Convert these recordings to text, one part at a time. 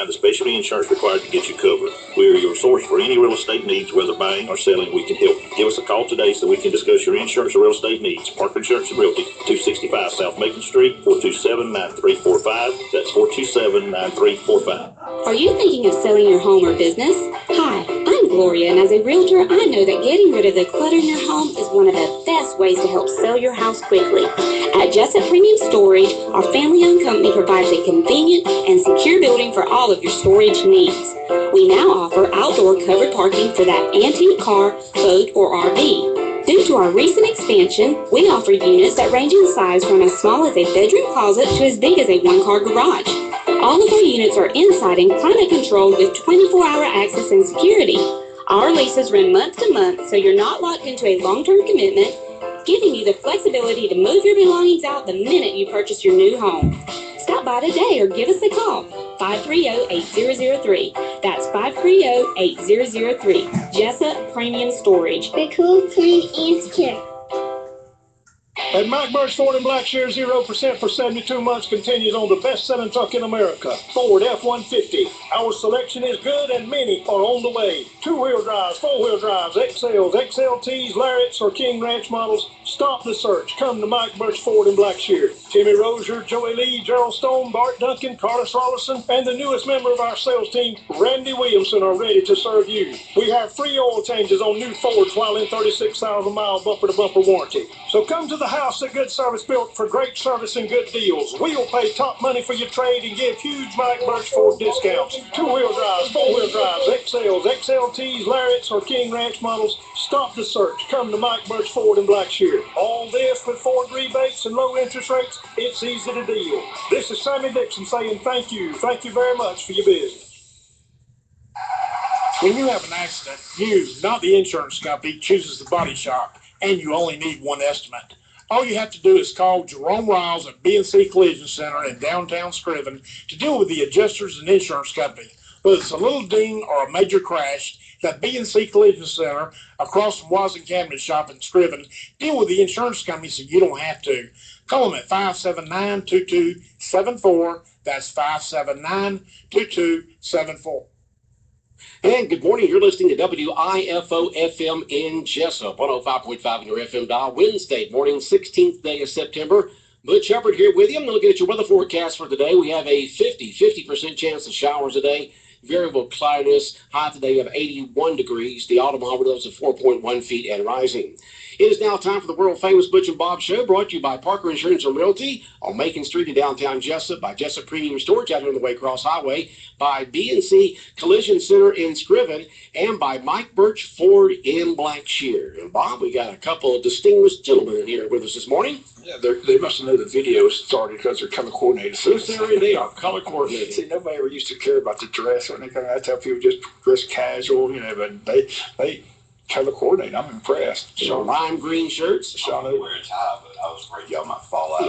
Have the specialty insurance required to get you covered. We are your source for any real estate needs, whether buying or selling. We can help. Give us a call today so we can discuss your insurance or real estate needs. Parker Insurance and Realty, 265 South Macon Street, 427-9345. That's 427-9345. Are you thinking of selling your home or business? Hi, I'm Gloria, and as a realtor, I know that getting rid of the clutter in your home is one of the best ways to help sell your house quickly. At Jessup Premium Storage, our family-owned company provides a convenient and secure building for all of your storage needs. We now offer outdoor covered parking for that antique car, boat, or RV. Due to our recent expansion, we offer units that range in size from as small as a bedroom closet to as big as a one-car garage. All of our units are inside and climate controlled with 24-hour access and security. Our leases run month to month, so you're not locked into a long-term commitment, giving you the flexibility to move your belongings out the minute you purchase your new home. Stop by today or give us a call, 530-8003. That's 530-8003. Jessup Premium Storage. The cool, clean, and secure. At Mike Butch Ford in Blackshear, 0% for 72 months continues on the best-selling truck in America, Ford F-150. Our selection is good and many are on the way. Two-wheel drives, four-wheel drives, XLs, XLTs, Lariats, or King Ranch models. Stop the search. Come to Mike Butch Ford in Blackshear. Timmy Rozier, Joey Lee, Gerald Stone, Bart Duncan, Carlos Rollison, and the newest member of our sales team, Randy Williamson, are ready to serve you. We have free oil changes on new Fords while in 36,000-mile bumper-to-bumper warranty. So come to the house at Good Service Built for great service and good deals. We'll pay top money for your trade and give huge Mike Butch Ford discounts. Two-wheel drives, four-wheel drives, XLs, XLTs, Lariats, or King Ranch models. Stop the search. Come to Mike Butch Ford in Blackshear. All this with Ford rebates and low interest rates. It's easy to deal. This is Sammy Dixon saying thank you. Thank you very much for your business. When you have an accident, you, not the insurance company, chooses the body shop, and you only need one estimate. All you have to do is call Jerome Riles at B&C Collision Center in downtown Scriven to deal with the adjusters and insurance company. Whether it's a little ding or a major crash, that B&C Collision Center across from Wazin Cabinet Shop in Scriven deal with the insurance company so you don't have to. Call them at 579-2274. That's 579-2274. And good morning. You're listening to WIFO FM in Jessup, 105.5 on your FM dial. Wednesday morning, 16th day of September. Butch Hubbard here with you. I'm looking at your weather forecast for today. We have a 50% chance of showers today. Variable cloudiness. High today of 81 degrees. The odometer levels of 4.1 feet and rising. It is now time for the world-famous Butch and Bob Show, brought to you by Parker Insurance and Realty on Macon Street in downtown Jessup, by Jessup Premium Storage out here on the Waycross Highway, by B&C Collision Center in Scriven, and by Mike Butch Ford in Blackshear. And Bob, we got a couple of distinguished gentlemen in here with us this morning. Yeah, they must know the video started because they're color coordinated. So They are color coordinated. See, nobody ever used to care about the dress or anything. I tell people just dress casual, but they color coordinate. I'm impressed. So lime green shirts. Sean, I wear a tie, but I was afraid y'all might fall out.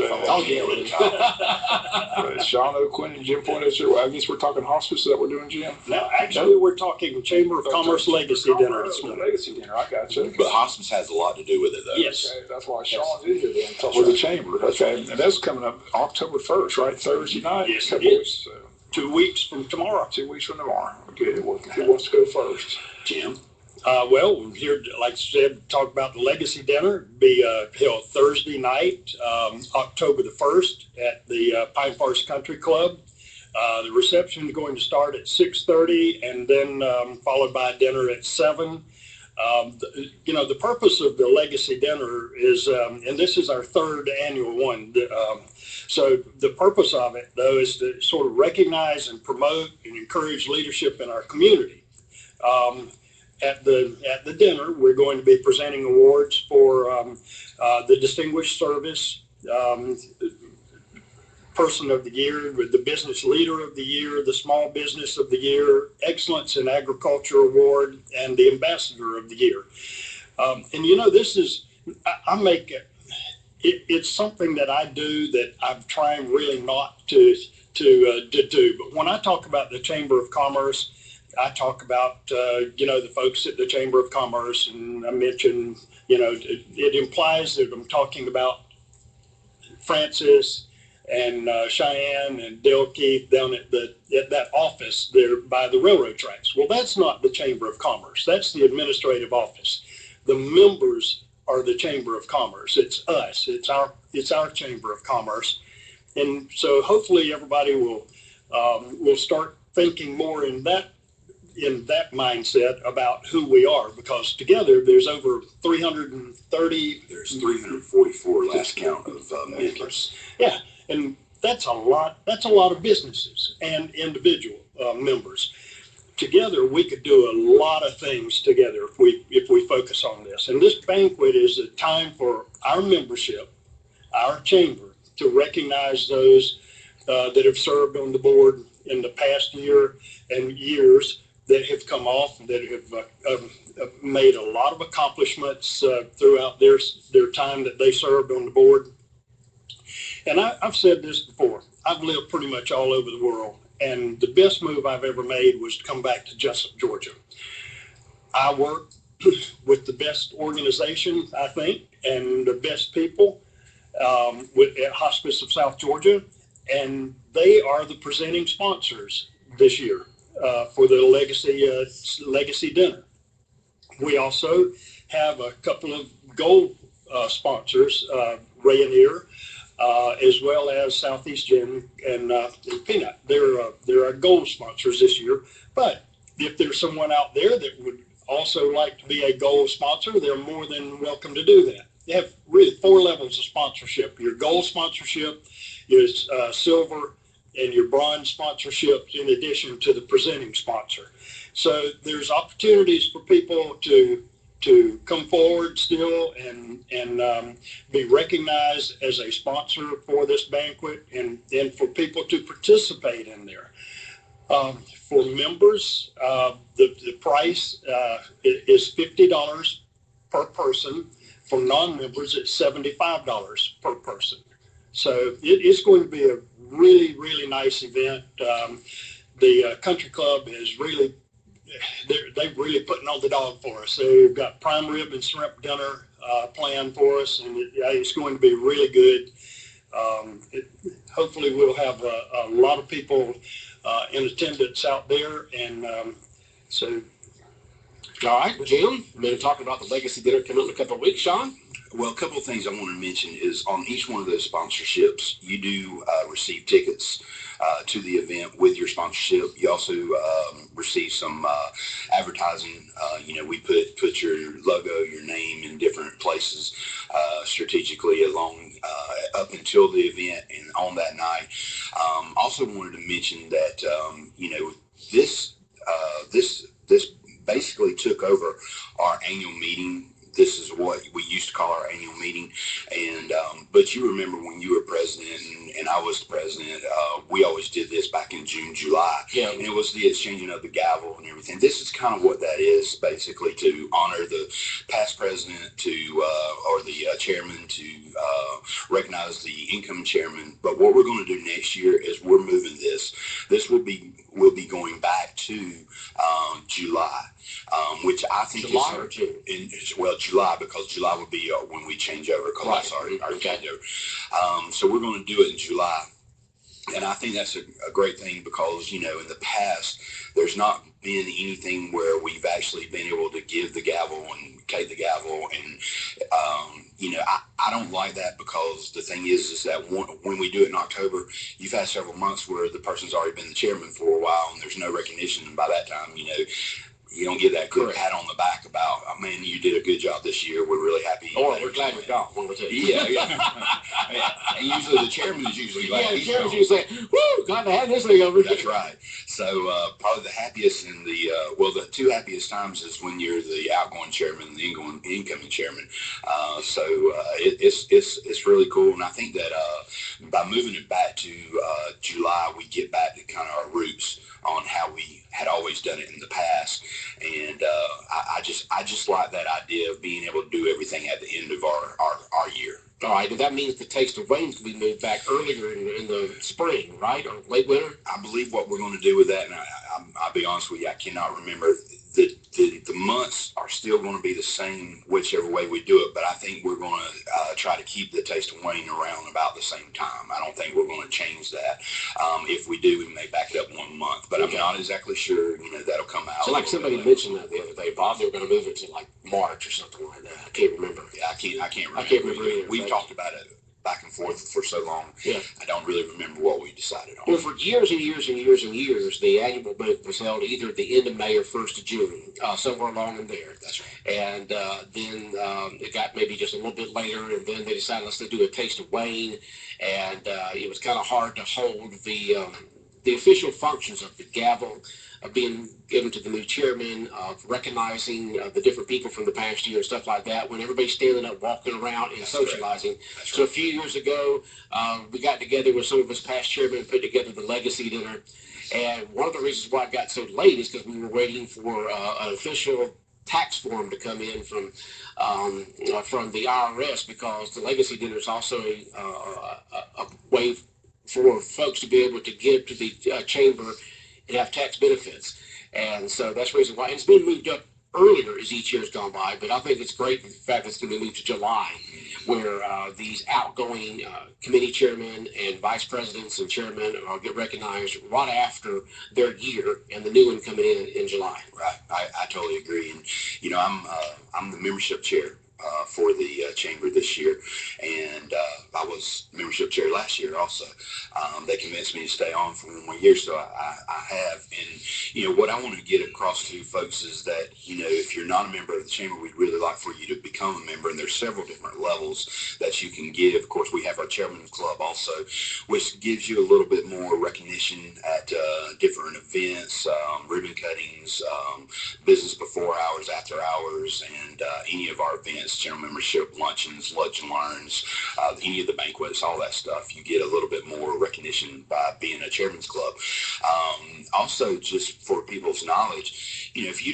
Sean O'Quinn and Jim Poindexter. Well, I guess we're talking hospice. Is that what we're doing, Jim? Now, actually, we're talking Chamber of Commerce Legacy Dinner this morning. Legacy dinner. I got you. But hospice has a lot to do with it, though. Yes. Okay, that's why Sean's in here then. Talk with the chamber. Okay, and that's coming up October 1st, right? Thursday night. Yes, it is. 2 weeks from tomorrow. 2 weeks from tomorrow. Okay, who wants to go first? Jim. Well, we're here, like I said, talk about the Legacy Dinner. Be held Thursday night, October the 1st at the Pine Forest Country Club. The reception is going to start at 6:30 and then followed by dinner at 7. The purpose of the Legacy Dinner is, and this is our third annual one, so the purpose of it, though, is to sort of recognize and promote and encourage leadership in our community. At the dinner, we're going to be presenting awards for the Distinguished Service Person of the Year, the Business Leader of the Year, the Small Business of the Year, Excellence in Agriculture Award, and the Ambassador of the Year. This is, I make it, it's something that I do that I'm trying really not to do. But when I talk about the Chamber of Commerce, I talk about, the folks at the Chamber of Commerce, and I mention, it implies that I'm talking about Francis, and Cheyenne and Dale Keith down at that office there by the railroad tracks. Well, that's not the Chamber of Commerce. That's the administrative office. The members are the Chamber of Commerce. It's us. It's our Chamber of Commerce. And so hopefully everybody will start thinking more in that mindset about who we are, because together there's over 330. There's 344 last count of members. Yeah, and that's a lot. That's a lot of businesses and individual members. Together, we could do a lot of things together if we focus on this. And this banquet is a time for our membership, our chamber, to recognize those that have served on the board in the past year and years, that have come off, that have made a lot of accomplishments throughout their time that they served on the board. And I've said this before, I've lived pretty much all over the world, and the best move I've ever made was to come back to Jessup, Georgia. I work with the best organization, I think, and the best people at Hospice of South Georgia, and they are the presenting sponsors this year for the Legacy Dinner. We also have a couple of gold sponsors, Rayonier, as well as Southeast Gin and Peanut. They're our gold sponsors this year. But if there's someone out there that would also like to be a gold sponsor, they're more than welcome to do that. You have really 4 levels of sponsorship: your gold sponsorship, your silver, and your bronze sponsorship, in addition to the presenting sponsor. So there's opportunities for people to come forward still and be recognized as a sponsor for this banquet, and for people to participate in there. For members, the price is $50 per person. For non-members, it's $75 per person. So it's going to be a really, really nice event. The country club is really, they're really putting on the dog for us. They've got prime rib and shrimp dinner planned for us, and it's going to be really good. Hopefully we'll have a lot of people in attendance out there, and so. All right, Jim, we've been talking about the Legacy Dinner coming up in a couple of weeks. Sean? Well, a couple of things I want to mention is on each one of those sponsorships, you do receive tickets to the event with your sponsorship. You also receive some advertising. We put your logo, your name in different places strategically along up until the event and on that night. Also wanted to mention that this basically took over our annual meeting. This is what we used to call our annual meeting. And but you remember when you were president and I was the president, we always did this back in June, July. Yeah. And it was the exchanging of the gavel and everything. This is kind of what that is, basically, to honor the past president, or the chairman, to recognize the incoming chairman. But what we're going to do next year is we're moving this. This will be going back to July. Which I think July is or June? July, because July would be when we change over, because Right. that's our changeover. So we're going to do it in July. And I think that's a great thing, because, in the past, there's not been anything where we've actually been able to give the gavel and take the gavel. And, I don't like that, because the thing is that when we do it in October, you've had several months where the person's already been the chairman for a while and there's no recognition. And by that time, you don't get that good pat on the back about, oh, man, you did a good job this year. We're really happy. Or we're glad you're gone. One or two. Yeah. And usually the chairman is usually glad. Yeah, the chairman's usually saying, woo, glad to have this thing over. That's right. So probably the happiest and the 2 happiest times is when you're the outgoing chairman and the incoming chairman. It's really cool. And I think that by moving it back to July, we get back to kind of our roots on how we had always done it in the past. And I just like that idea of being able to do everything at the end of our year. All right, and that means the Taste of Wayne's will be moved back earlier in the spring, right, or late winter? I believe what we're going to do with that, and I'll be honest with you, I cannot remember the the months are still going to be the same whichever way we do it, but I think we're going to try to keep the Taste of Wayne around about the same time. I don't think we're going to change that. If we do, we may back it up 1 month, but I'm not exactly sure. That'll come out. So like somebody mentioned that the other day, Bob, they were going to move it to like March or something like that. I can't remember. Yeah, I can't remember. I can't remember either. We've talked about it back and forth for so long. Yeah. I don't really remember what we decided on. Well, for years and years and years and years, the annual boat was held either at the end of May or 1st of June, somewhere along in there. That's right. And then it got maybe just a little bit later, and then they decided let's do a Taste of Wayne, and it was kind of hard to hold the official functions of the gavel being given to the new chairman, of recognizing the different people from the past year and stuff like that, when everybody's standing up, walking around and socializing. So a few years ago, we got together with some of us past chairmen, put together the legacy dinner. And one of the reasons why it got so late is because we were waiting for an official tax form to come in from the IRS, because the legacy dinner is also a way for folks to be able to give to the chamber and have tax benefits. And so that's the reason why. And it's been moved up earlier as each year's gone by, but I think it's great the fact that it's going to be moved to July, where these outgoing committee chairmen and vice presidents and chairmen get recognized right after their year, and the new one coming in July. Right, I totally agree. And I'm the membership chair for the chamber this year, and I was membership chair last year also. They convinced me to stay on for 1 more year, so I have. And what I want to get across to folks is that if you're not a member of the chamber, we'd really like for you to become a member, and there's several different levels that you can give. Of course, we have our chairman's club also, which gives you a little bit more recognition at different events, ribbon cuttings, business before hours, after hours, and any of our events, general membership, luncheons, lunch and learns, any of the banquets, all that stuff. You get a little bit more recognition by being a chairman's club. Also, just for people's knowledge, if you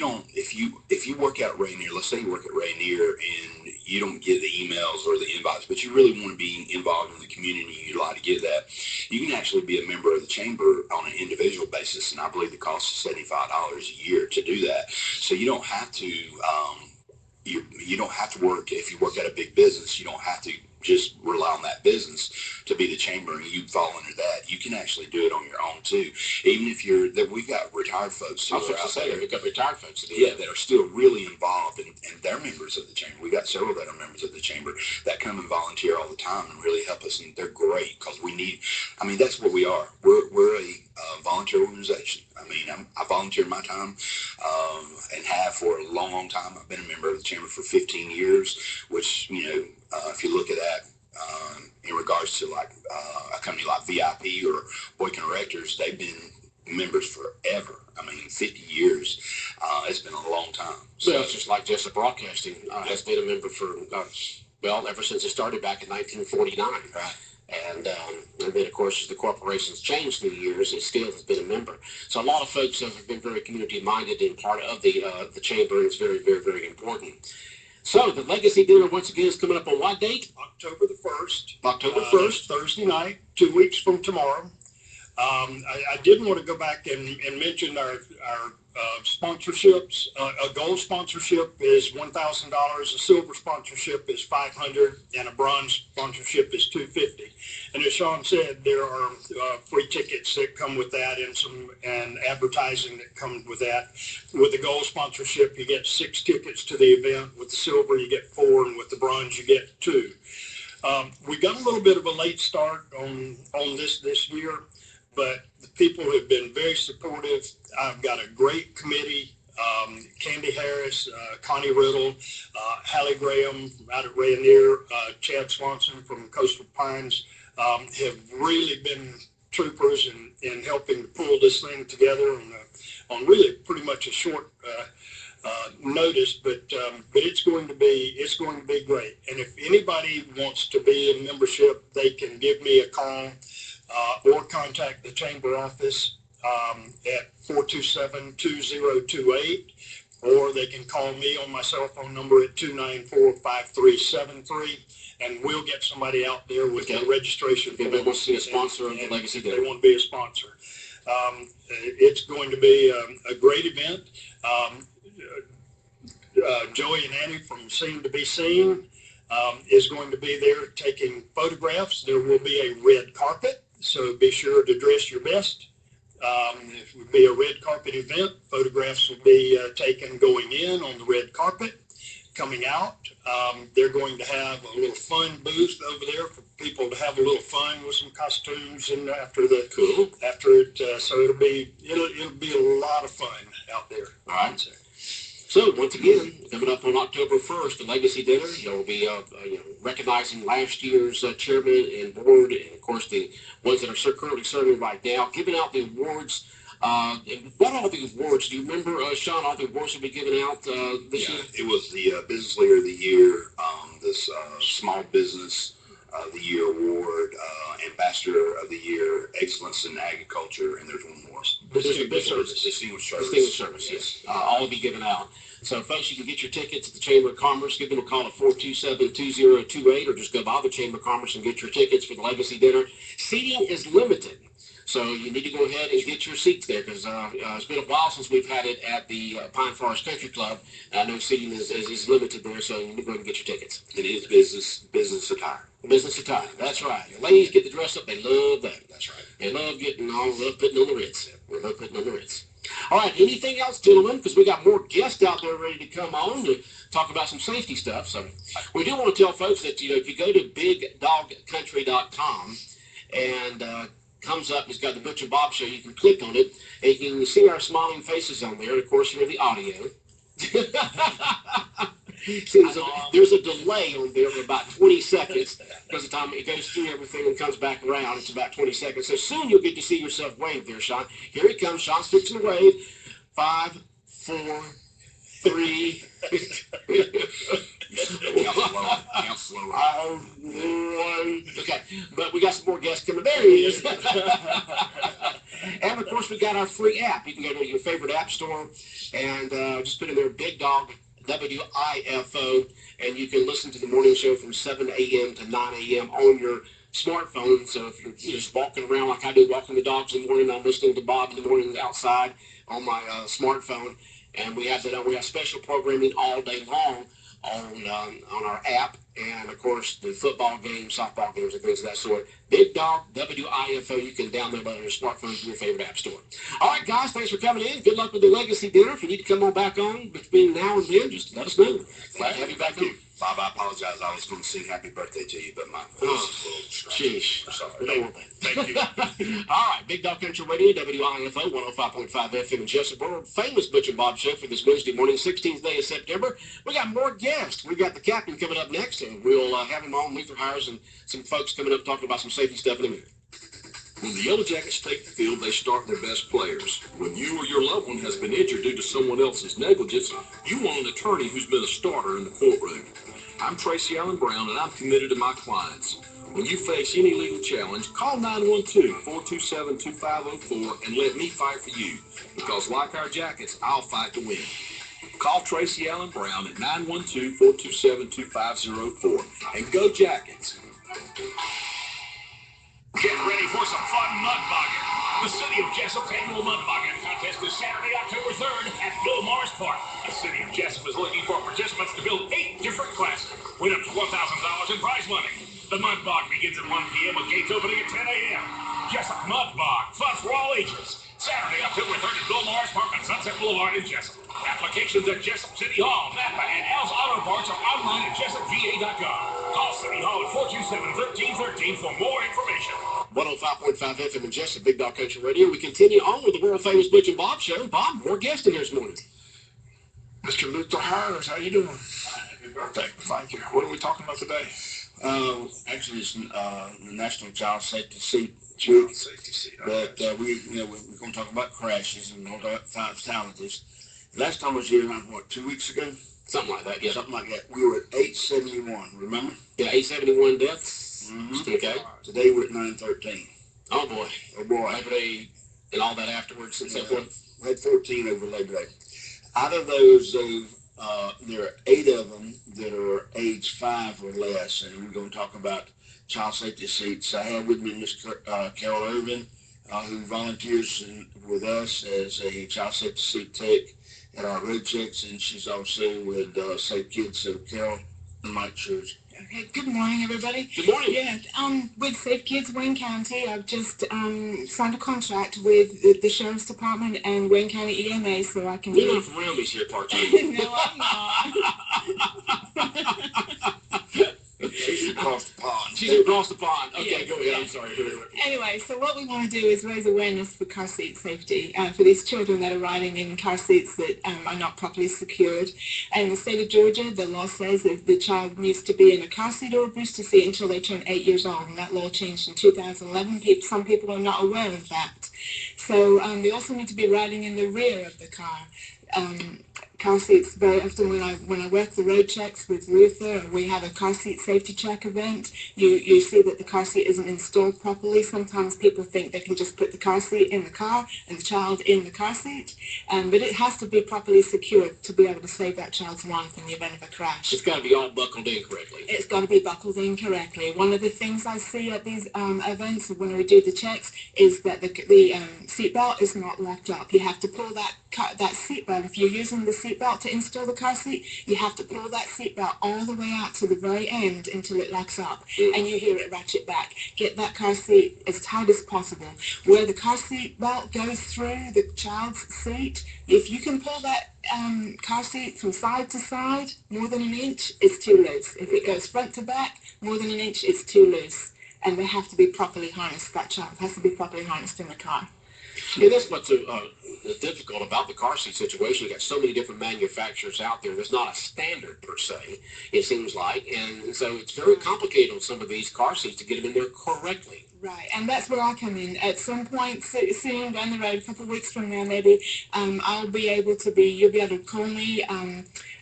work out Rainier, let's say you work at Rainier and you don't get the emails or the invites, but you really want to be involved in the community, you'd like to get that, you can actually be a member of the chamber on an individual basis, and I believe the cost is $75 a year to do that. So you don't have to you don't have to work. If you work at a big business, you don't have to just rely on that business to be the chamber and you fall under that. You can actually do it on your own too. Even if we've got retired folks who are out there. We've got retired folks that are still really involved, and they're members of the chamber. We got several that are members of the chamber that come and volunteer all the time and really help us, and they're great because that's what we are. We're a volunteer organization. I volunteered my time and have for a long, long time. I've been a member of the chamber for 15 years, which, if you look at that in regards to like a company like VIP or Boykin Erectors, they've been members forever. 50 years. It's been a long time. So it's just like Jessup Broadcasting has been a member for, ever since it started back in 1949. Right. And then, of course, as the corporation's changed through the years, it still has been a member. So a lot of folks have been very community-minded and part of the chamber, and it's very, very, very important. So the Legacy Dinner, once again, is coming up on what date? October the 1st. October 1st. Thursday night, 2 weeks from tomorrow. I did want to go back and mention our sponsorships. A gold sponsorship is $1,000. A silver sponsorship is $500, and a bronze sponsorship is $250. And as Sean said, there are free tickets that come with that, and advertising that comes with that. With the gold sponsorship, you get 6 tickets to the event. With the silver, you get 4, and with the bronze, you get 2. We got a little bit of a late start on this year, but the people have been very supportive. I've got a great committee. Candy Harris, Connie Riddle, Hallie Graham out at Rainier, Chad Swanson from Coastal Pines have really been troopers in helping to pull this thing together on really pretty much a short notice, but it's going to be great. And if anybody wants to be in membership, they can give me a call or contact the chamber office at 427-2028, or they can call me on my cell phone number at 294-5373, and we'll get somebody out there with the registration. If they want to be a sponsor of the Legacy Dinner. They want to be a sponsor. It's going to be a great event. Joey and Annie from Seen to Be Seen is going to be there taking photographs. There will be a red carpet, so be sure to dress your best. It will be a red carpet event. Photographs will be taken going in on the red carpet. Coming out, they're going to have a little fun booth over there for people to have a little fun with some costumes and after it. So it'll be a lot of fun out there. All right. So once again, coming up on October 1st, the Legacy Dinner, you'll be recognizing last year's chairman and board, and of course the ones that are currently serving right now, giving out the awards. And what all the awards? Do you remember, Sean, all the awards will be given out this year? It was the Business Leader of the Year, this Small Business of the Year Award, Ambassador of the Year, Excellence in Agriculture, and there's one more. Distinguished Service, yes. All will be given out. So, folks, you can get your tickets at the Chamber of Commerce. Give them a call at 427-2028, or just go by the Chamber of Commerce and get your tickets for the Legacy Dinner. Seating is limited. So you need to go ahead and get your seats there because it's been a while since we've had it at the Pine Forest Country Club. I know seating is limited there, so you need to go ahead and get your tickets. It is business attire. Business attire, that's right. The ladies get to dress up, they love that. That's right. They love getting love putting on the Ritz. We love putting on the Ritz. All right, anything else, gentlemen? Because we got more guests out there ready to come on to talk about some safety stuff. So we do want to tell folks that, if you go to bigdogcountry.com and comes up, it's got the Butch and Bob Show. You can click on it, and you can see our smiling faces on there. And of course, hear the audio. See, there's a delay on there of about 20 seconds because the time it goes through everything and comes back around, it's about 20 seconds. So soon you'll get to see yourself wave there, Sean. Here he comes. Sean's fixing to wave. 5, 4, 3. Count slower. Okay, but we got some more guests coming. There he is. And of course, we got our free app. You can go to your favorite app store and just put in there Big Dog WIFO, and you can listen to the morning show from 7 a.m. to 9 a.m. on your smartphone. So if you're just walking around like I do, walking the dogs in the morning, I'm listening to Bob in the morning outside on my smartphone. And we have that. We have special programming all day long on our app, and of course the football games, softball games, and things of that sort. Big Dog WIFO. You can download that on your smartphone from your favorite app store. All right, guys, thanks for coming in. Good luck with the Legacy Dinner. If you need to come on back on between now and then, just let us know. Glad to have you back on. Bob, I apologize. I was going to sing happy birthday to you, but my voice is a little scratchy. Sheesh. Sorry. We don't want that. Thank you. All right, Big Dog Country Radio, WIFO, 105.5 FM in Jessup, world famous Butch and Bob Show for this Wednesday morning, 16th day of September. We got more guests. We got the captain coming up next, and we'll have him on, Luther Hires, and some folks coming up talking about some safety stuff in a minute. When the Yellow Jackets take the field, they start their best players. When you or your loved one has been injured due to someone else's negligence, you want an attorney who's been a starter in the courtroom. I'm Tracy Allen Brown, and I'm committed to my clients. When you face any legal challenge, call 912-427-2504 and let me fight for you. Because like our Jackets, I'll fight to win. Call Tracy Allen Brown at 912-427-2504 and go Jackets. Get ready for some fun mud bogging. The City of Jessup's annual mud bogging contest is Saturday, October 3rd at Bill Morris Park. The City of Jessup is looking for participants to build 8 different classes. Win up to $1,000 in prize money. The mud bog begins at 1 p.m. with gates opening at 10 a.m. Jessup Mud Bog, fun for all ages. Saturday, October 3rd at Bill Morris Park on Sunset Boulevard in Jessup. Applications at Jessup City Hall, Napa, and Al's Auto Parts are online at jessupva.gov. Call City Hall at 427-1313 for more information. 105.5 FM in Jessup, Big Dog Country Radio. We continue on with the world famous Butch and Bob Show. Bob, more guests in here this morning. Mr. Luther Hires, how you doing? Happy birthday. Thank you. What are we talking about today? Actually, it's the National Child Safety Seat Child Safety Seat. But we're going to talk about crashes and all that fatalities. Last time I was here, what, 2 weeks ago? Something like that, yeah. Something like that. We were at 871, remember? Yeah, 871 deaths. Mm-hmm. Okay. Today we're at 913. Oh, boy. Oh, boy. Labor Day and all that afterwards and so forth. We had 14 over Labor Day. Out of those, there are 8 of them that are age 5 or less, and we're going to talk about child safety seats. I have with me Miss Carol Irvin, who volunteers with us as a child safety seat tech, at our road checks, and she's also with Safe Kids. So Carol, the mic yours. Okay, good morning, everybody. Good morning. Yeah, with Safe Kids Wayne County, I've just signed a contract with the Sheriff's Department and Wayne County EMA so I can... You're not from around these here parts, are you? No, I'm not. She's across the pond. She's across the pond. Okay, Yes, go ahead. yes. I'm sorry. Anyway, so what we want to do is raise awareness for car seat safety for these children that are riding in car seats that are not properly secured. And in the state of Georgia, the law says that the child needs to be in a car seat or a booster seat until they turn 8 years old. And that law changed in 2011. Some people are not aware of that. So they also need to be riding in the rear of the car. Car seats, very often when I work the road checks with Luther, or we have a car seat safety check event, you see that the car seat isn't installed properly. Sometimes people think they can just put the car seat in the car and the child in the car seat, but it has to be properly secured to be able to save that child's life in the event of a crash. It's got to be all buckled in correctly. It's got to be buckled in correctly. One of the things I see at these events when we do the checks is that the seat belt is not locked up. You have to pull that seat belt. If you're using the seat belt to install the car seat, you have to pull that seat belt all the way out to the very end until it locks up, and you hear it ratchet back. Get that car seat as tight as possible. Where the car seat belt goes through the child's seat, if you can pull that car seat from side to side more than an inch, it's too loose. If it goes front to back more than an inch, it's too loose. And they have to be properly harnessed. That child has to be properly harnessed in the car. And that's what's difficult about the car seat situation. You got so many different manufacturers out there. There's not a standard per se, it seems like, and so it's very complicated on some of these car seats to get them in there correctly. Right, and that's where I come in. At some point soon down the road, a couple of weeks from now maybe, you'll be able to call me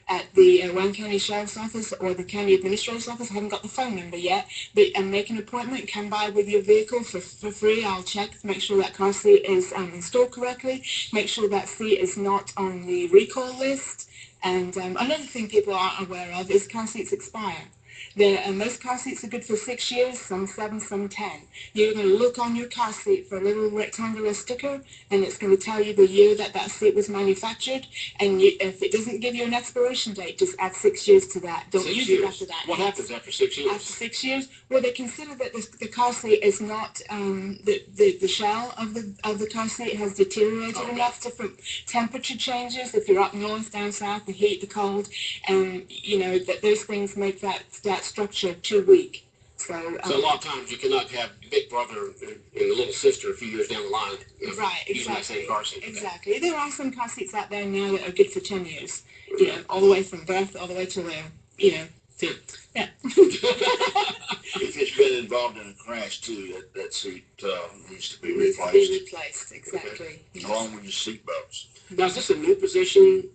at the Wayne County Sheriff's Office or the County Administrator's Office. I haven't got the phone number yet, but make an appointment, come by with your vehicle for free. I'll check to make sure that car seat is installed correctly, make sure that seat is not on the recall list. And another thing people aren't aware of is car seats expire. Most car seats are good for 6 years, some 7, some 10. You're going to look on your car seat for a little rectangular sticker, and it's going to tell you the year that seat was manufactured. And if it doesn't give you an expiration date, just add 6 years to that. Don't use it after that. What happens after 6 years? After 6 years, well, they consider that the car seat is not the shell of the car seat has deteriorated enough. Different temperature changes. If you're up north, down south, the heat, the cold, and that those things make that structure too weak. So a lot of times you cannot have big brother and the little sister a few years down the line. Right, using that same car seat. Exactly. There are some car seats out there now that are good for 10 years. All the way from birth all the way to their, 10. Yeah. If it's been involved in a crash too, that seat needs to be replaced. Needs to be replaced, exactly. Okay. Yes. Along with your seat belts. Now, is this a new position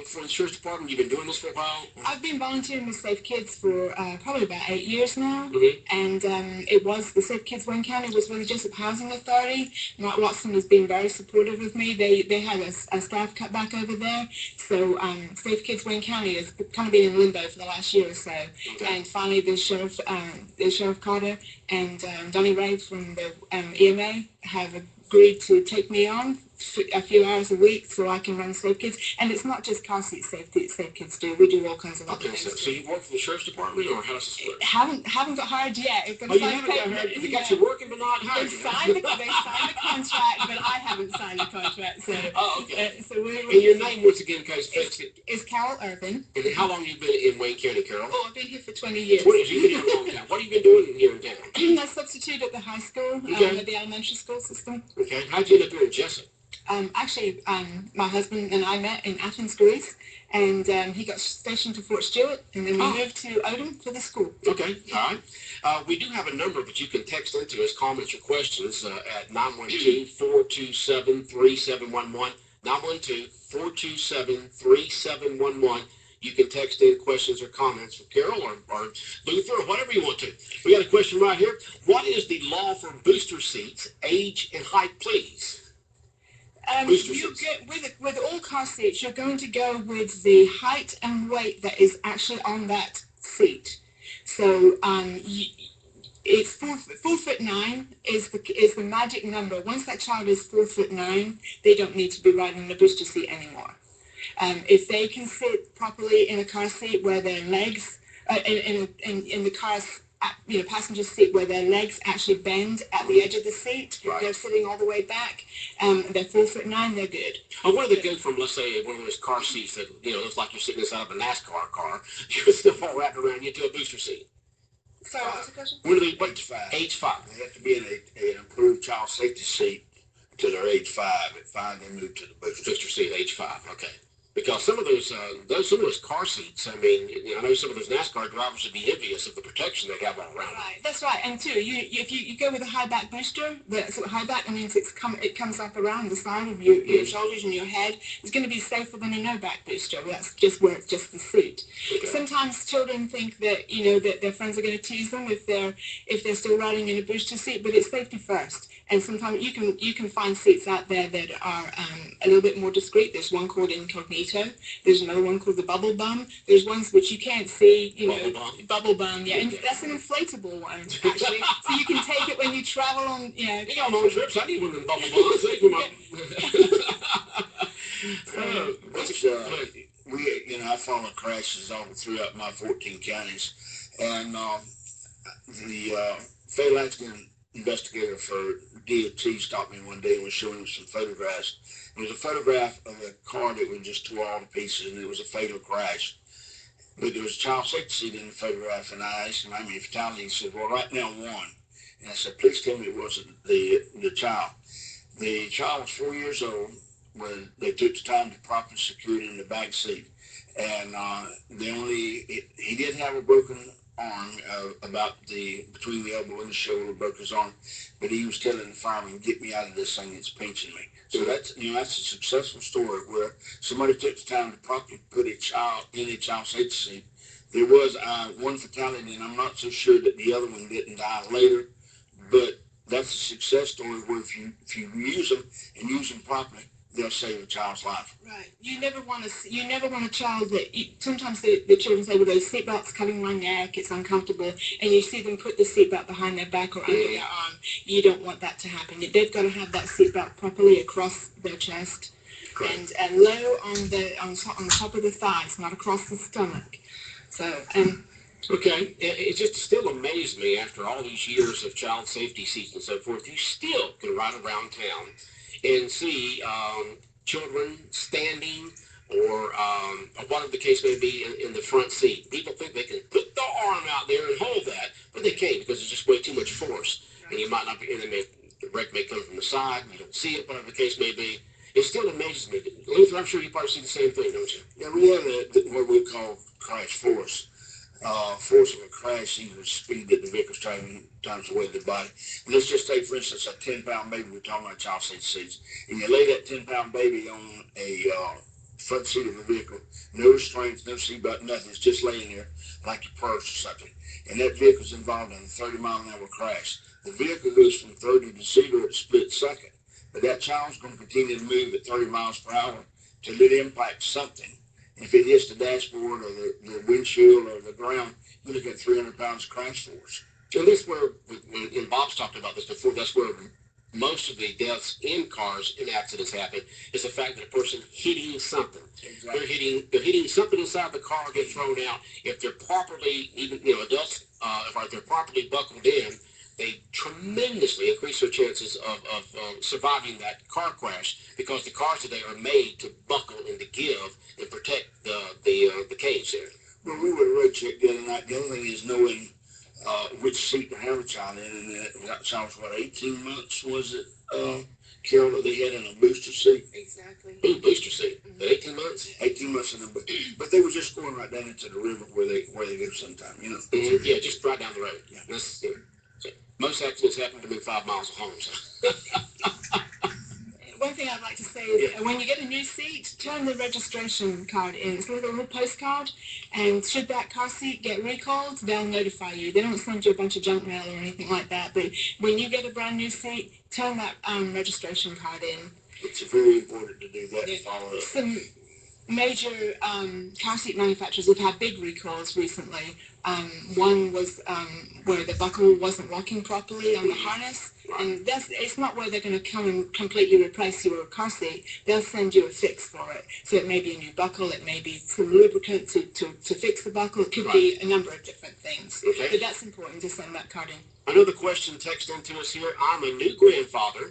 for the Sheriff's Department? You've been doing this for a while? I've been volunteering with Safe Kids for probably about 8 years now. Mm-hmm. And the Safe Kids Wayne County was with the Jessup Housing Authority. Mark Watson has been very supportive of me. They had a staff cut back over there. So Safe Kids Wayne County has kind of been in limbo for the last year or so. Okay. And finally the Sheriff Carter and Donnie Ray from the EMA have agreed to take me on a few hours a week so I can run Safe Kids. And it's not just car seat safety that Safe Kids do. We do all kinds of other things. So you work for the Sheriff's Department, or how does this work? Haven't got hired yet. You haven't got hired? They got you working but not hired. They signed the contract, but I haven't signed the contract. So, okay. And your name, once again, because is Carol Irvin. And how long have you been in Wayne County, Carol? Oh, I've been here for 20 years. 20 years. You've been here a long time. What have you been doing here in town? I substitute at the high school, at the elementary school system. Okay. How'd you end up here in Jessup? My husband and I met in Athens, Greece, and he got stationed to Fort Stewart, and then we moved to Odom for the school. Okay, all right. We do have a number that you can text into as comments or questions at 912-427-3711, 912-427-3711. You can text in questions or comments for Carol or Luther or whatever you want to. We got a question right here. What is the law for booster seats, age and height, please? With all car seats, you're going to go with the height and weight that is actually on that seat. So it's 4'9" is the magic number. Once that child is 4'9", they don't need to be riding in the booster seat anymore. If they can sit properly in a car seat where their legs, in the car's passenger seat where their legs actually bend at the edge of the seat, Right. they're sitting all the way back, they're 4'9", they're good. I wonder if they go from, let's say, one of those car seats that, looks like you're sitting inside of a NASCAR car, you're still all wrapped around you to a booster seat. Sorry, what's the question? When do they, Age 5. Age 5. They have to be in an improved child safety seat until they're age 5. At 5, they move to the booster. Booster seat, age 5, okay. Because some of those car seats, I mean, I know some of those NASCAR drivers would be envious of the protection they have all around them. Right, that's right. And too, if you go with a high back booster, the sort of high back, means it comes up around the side of your shoulders and your head. It's going to be safer than a no back booster. That's just where it's just the seat. Okay. Sometimes children think that that their friends are going to tease them if they're still riding in a booster seat, but it's safety first. And sometimes you can find seats out there that are a little bit more discreet. There's one called Incognito. There's another one called the Bubble Bum. There's ones which you can't see. Bubble Bum. Yeah, and that's an inflatable one actually, so you can take it when you travel on. You got long trips. I need one of them Bubble Bums. I follow crashes all throughout my 14 counties, and the federal accident investigator for DOT stopped me one day and was showing me some photographs. It was a photograph of a car that was just tore all to pieces, and it was a fatal crash. But there was a child safety seat in the photograph, and I asked him how many fatalities. He said, "Well, right now, 1." And I said, "Please tell me it wasn't the child." The child was 4 years old when they took the time to properly secure it in the back seat. And he did have a broken arm between the elbow and the shoulder, broke his arm, but he was telling the fireman, "Get me out of this thing, it's pinching me." So that's a successful story where somebody took the time to properly put a child in a child safety seat. There was one fatality, and I'm not so sure that the other one didn't die later, but that's a success story where if you use them and use them properly, they'll save a child's life. Right. You never want a child that. Sometimes the children say, "Well, those seatbelts cutting my neck. It's uncomfortable," and you see them put the seatbelt behind their back or under their arm. You don't want that to happen. They've got to have that seatbelt properly across their chest, and low on the top of the thighs, not across the stomach. So. Okay, it just still amazed me after all these years of child safety seats and so forth. You still can ride around town and see children standing or whatever the case may be in the front seat. People think they can put the arm out there and hold that, but they can't because it's just way too much force. And you might not be, and the wreck may come from the side, and you don't see it, whatever the case may be. It still amazes me. Luther, I'm sure you probably see the same thing, don't you? Yeah, we have what we call crash force. Force of a crash equals speed that the vehicle's traveling times the weight of the body. And let's just take, for instance, a 10-pound baby. We're talking about child safety seats. And you lay that 10-pound baby on a front seat of a vehicle, no restraints, no seatbelt, nothing. It's just laying there like your purse or something. And that vehicle's involved in a 30-mile-an-hour crash. The vehicle goes from 30 to 0 at a split second. But that child's going to continue to move at 30 miles per hour till it impacts something. If it hits the dashboard or the windshield or the ground, you look at 300 pounds crash force. And that's where, when Bob's talked about this before, that's where most of the deaths in cars in accidents happen, is the fact that a person hitting something. Exactly. They're hitting something inside the car, get thrown out. If they're properly, even adults, if they're properly buckled in, they tremendously increase their chances of surviving that car crash because the cars today are made to buckle and to give and protect the cage there. Well, we were at a road check the other night. The only thing is knowing which seat to have a child in, and that child was, 18 months, was it, Carol, that they had in a booster seat? Exactly. Ooh, booster seat. At 18 months? 18 months in a booster. But they were just going right down into the river where they go sometime, Mm-hmm. Yeah, just right down the road. Yeah. So most accidents happen within 5 miles of home. So. One thing I'd like to say is when you get a new seat, turn the registration card in. It's a little postcard, and should that car seat get recalled, they'll notify you. They don't send you a bunch of junk mail or anything like that, but when you get a brand new seat, turn that registration card in. It's very important to do that and follow it. major car seat manufacturers have had big recalls recently. One was where the buckle wasn't working properly on the harness, and it's not where they're going to come and completely replace your car seat. They'll send you a fix for it. So it may be a new buckle, it may be some lubricant to fix the buckle. It could be a number of different things. Okay. But that's important to send that card in. Another question text into us here. I'm a new grandfather,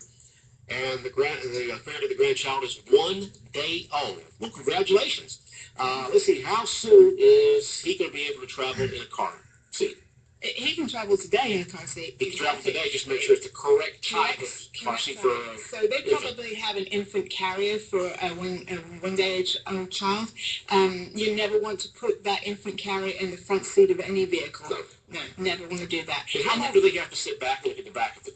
and the parent of the grandchild is 1 day old. Well, congratulations. Let's see, how soon is he going to be able to travel in a car seat? He can travel today in a car seat. He can travel today, just make sure it's the correct type of car seat for So they probably have an infant carrier for a one day old child. You never want to put that infant carrier in the front seat of any vehicle. No, never want to do that. And how long do they have to sit back and look at the back of the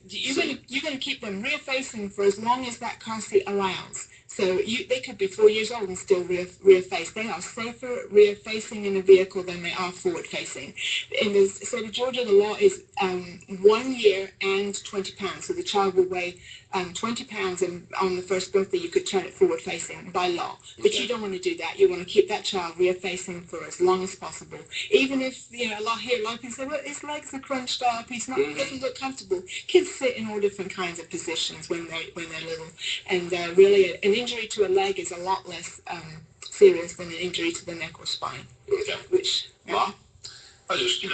you're going to keep them rear facing for as long as that car seat allows. So they could be 4 years old and still rear faced. They are safer rear facing in a vehicle than they are forward facing. In the state of Georgia, the law is 1 year and 20 pounds. So the child will weigh 20 pounds, and on the first birthday you could turn it forward facing by law. But you don't want to do that. You want to keep that child rear facing for as long as possible. Even if, a lot of people say, well, his legs are crunched up, doesn't look comfortable. Kids sit in all different kinds of positions when they're little. And really, an injury to a leg is a lot less serious than an injury to the neck or spine. Okay. Which, Bob? I just,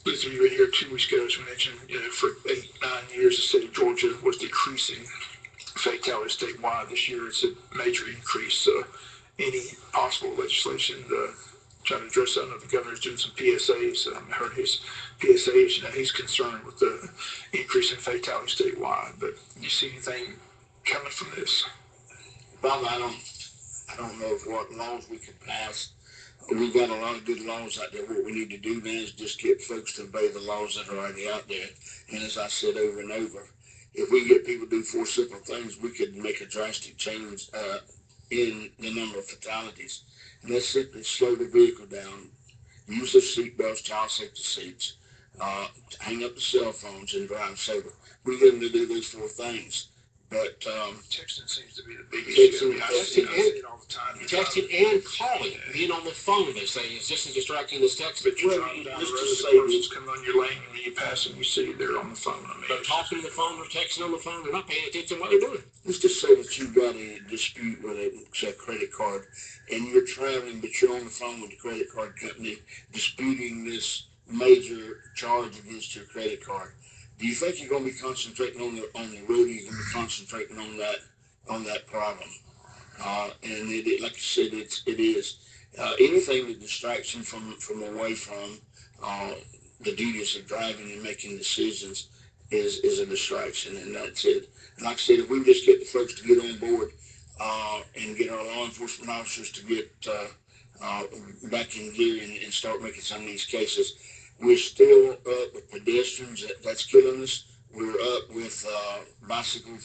listened to you here 2 weeks ago, as we mentioned, for 8-9 years, the state of Georgia was decreasing fatalities statewide. This year, it's a major increase. So any possible legislation to try to address that? I know the governor's doing some PSAs. I heard his PSAs, he's concerned with the increase in fatalities statewide. But do you see anything coming from this? Bob, I don't know what laws we could pass. We've got a lot of good laws out there. What we need to do now is just get folks to obey the laws that are already out there. And as I said over and over, if we get people to do 4 simple things, we could make a drastic change in the number of fatalities. And that's simply slow the vehicle down, use the seat belts, child safety seats, hang up the cell phones, and drive sober. We get them to do those 4 things. But texting seems to be the big issue. I see it all the time. Texting and calling, being on the phone, they say, is just as distracting as texting. But you're driving down the road, the person's coming on your lane, and you pass them, you see they're on the phone. They're talking on the phone, they're texting on the phone, they're not paying attention to what they're doing. Let's just say that you've got a dispute with a credit card, and you're traveling, but you're on the phone with the credit card company disputing this major charge against your credit card. Do you think you're going to be concentrating on the road, or you're going to be concentrating on that problem? And like I said, it is anything that distracts you from away from the duties of driving and making decisions is a distraction, and that's it. And like I said, if we just get the folks to get on board and get our law enforcement officers to get back in gear and start making some of these cases. We're still up with pedestrians. That's killing us. We're up with bicycle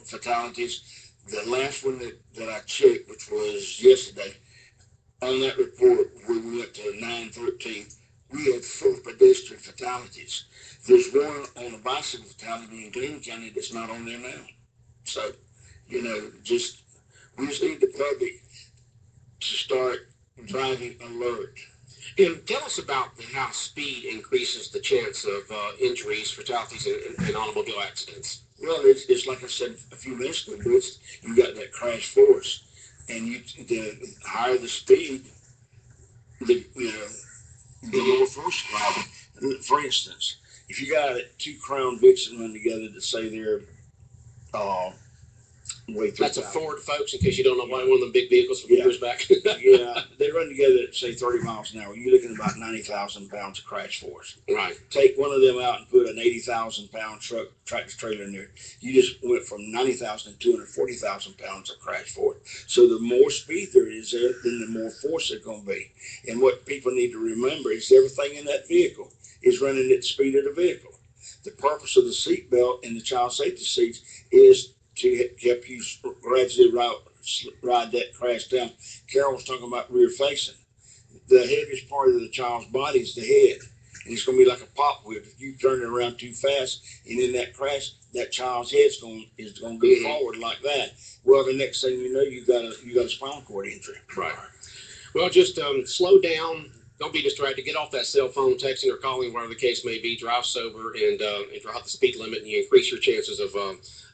fatalities. The last one that I checked, which was yesterday, on that report where we went to 913, we had 4 pedestrian fatalities. There's one on a bicycle fatality in Glenn County that's not on there now. So, we just need the public to start driving alert. And tell us about how speed increases the chance of injuries, fatalities, and automobile accidents. Well, it's like I said a few minutes ago, you got that crash force, and the higher the speed, the more force driving. For instance, if you got 2 Crown Vics that run together that say they're That's a Ford, folks, in case you don't know why, one of them big vehicles from years back. Yeah, they run together at, say, 30 miles an hour. You're looking at about 90,000 pounds of crash force. Right. Take one of them out and put an 80,000-pound tractor trailer in there. You just went from 90,000 to 240,000 pounds of crash force. So the more speed there is there, then the more force there's going to be. And what people need to remember is everything in that vehicle is running at the speed of the vehicle. The purpose of the seat belt and the child safety seats is to help you gradually ride that crash down. Carol was talking about rear facing. The heaviest part of the child's body is the head. And it's going to be like a pop whip. If you turn it around too fast and in that crash, that child's head's going to go forward like that. Well, the next thing you know, you got a spinal cord injury. Right. Well, just slow down. Don't be distracted. Get off that cell phone, texting or calling, whatever the case may be. Drive sober and drive the speed limit, and you increase your chances of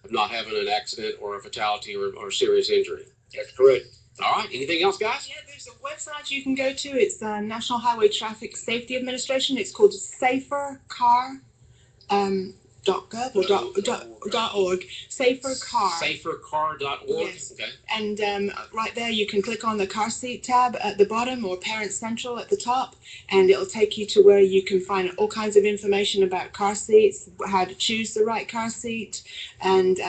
not having an accident or a fatality or serious injury. That's correct. All right. Anything else, guys? Yeah, there's a website you can go to. It's the National Highway Traffic Safety Administration. It's called safercar.gov or .org. Safercar. Safercar.org. Yes. Okay. And right there, you can click on the car seat tab at the bottom or Parent Central at the top, and it'll take you to where you can find all kinds of information about car seats, how to choose the right car seat, and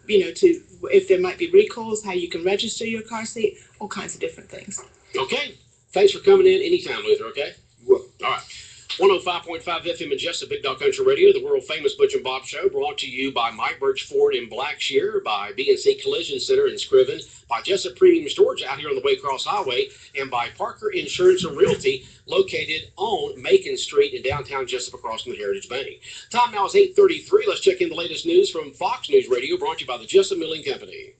if there might be recalls, how you can register your car seat, all kinds of different things. Okay. Thanks for coming in anytime, Luther, okay? Well, all right. 105.5 FM in Jessup, Big Dog Country Radio, the world-famous Butch and Bob Show, brought to you by Mike Birch Ford in Blackshear, by B&C Collision Center in Scriven, by Jessup Premium Storage out here on the Waycross Highway, and by Parker Insurance and Realty, located on Macon Street in downtown Jessup across from the Heritage Bank. Time now is 8:33. Let's check in the latest news from Fox News Radio, brought to you by the Jessup Milling Company.